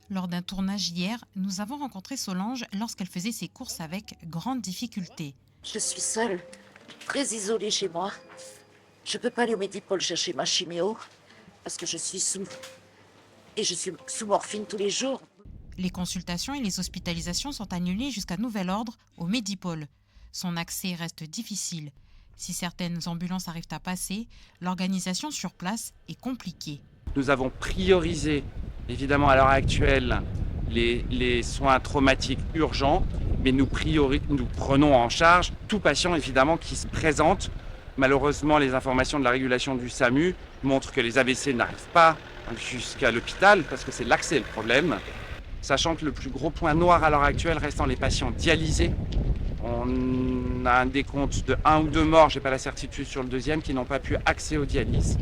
Lors d'un tournage hier, nous avons rencontré Solange lorsqu'elle faisait ses courses avec grande difficulté. Je suis seule, très isolée chez moi. Je peux pas aller au Medipol chercher ma chimio parce que je suis sous morphine tous les jours. Les consultations et les hospitalisations sont annulées jusqu'à nouvel ordre au Medipol. Son accès reste difficile. Si certaines ambulances arrivent à passer, l'organisation sur place est compliquée. Nous avons priorisé, évidemment, à l'heure actuelle, les soins traumatiques urgents, mais nous prenons en charge tout patient, évidemment, qui se présente. Malheureusement, les informations de la régulation du SAMU montrent que les AVC n'arrivent pas jusqu'à l'hôpital, parce que c'est l'accès le problème. Sachant que le plus gros point noir à l'heure actuelle restant les patients dialysés. On a un décompte de 1 ou 2 morts, je n'ai pas la certitude sur le deuxième, qui n'ont pas pu accéder aux dialyses.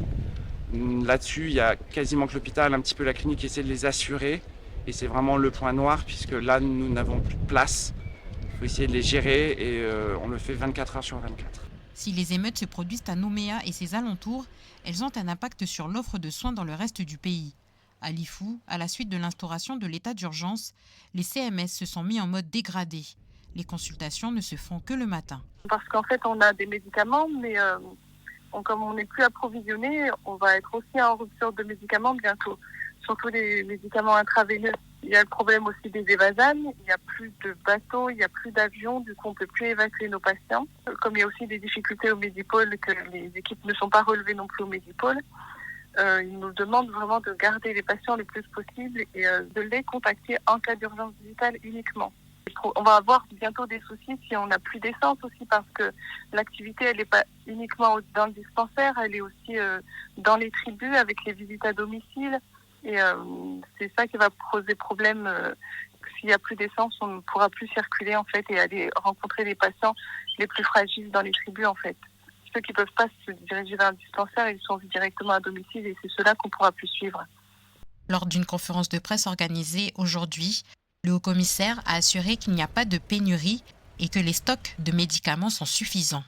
Là-dessus, il y a quasiment que l'hôpital, un petit peu la clinique, qui essaie de les assurer. Et c'est vraiment le point noir, puisque là, nous n'avons plus de place. Il faut essayer de les gérer et on le fait 24 heures sur 24. Si les émeutes se produisent à Nouméa et ses alentours, elles ont un impact sur l'offre de soins dans le reste du pays. À Lifou, à la suite de l'instauration de l'état d'urgence, les CMS se sont mis en mode dégradé. Les consultations ne se font que le matin. Parce qu'en fait, on a des médicaments, mais comme on n'est plus approvisionné, on va être aussi en rupture de médicaments bientôt. Surtout les médicaments intraveineux. Il y a le problème aussi des évasanes, il n'y a plus de bateaux, il n'y a plus d'avions, du coup on ne peut plus évacuer nos patients. Comme il y a aussi des difficultés au Medipol, que les équipes ne sont pas relevées non plus au Medipol, ils nous demandent vraiment de garder les patients le plus possible et de les contacter en cas d'urgence vitale uniquement. On va avoir bientôt des soucis si on n'a plus d'essence aussi, parce que l'activité elle n'est pas uniquement dans le dispensaire, elle est aussi dans les tribus avec les visites à domicile. Et c'est ça qui va poser problème. S'il n'y a plus d'essence, on ne pourra plus circuler en fait et aller rencontrer les patients les plus fragiles dans les tribus en fait. Ceux qui ne peuvent pas se diriger vers un dispensaire, ils sont directement à domicile et c'est ceux-là qu'on pourra plus suivre. Lors d'une conférence de presse organisée aujourd'hui, le haut-commissaire a assuré qu'il n'y a pas de pénurie et que les stocks de médicaments sont suffisants.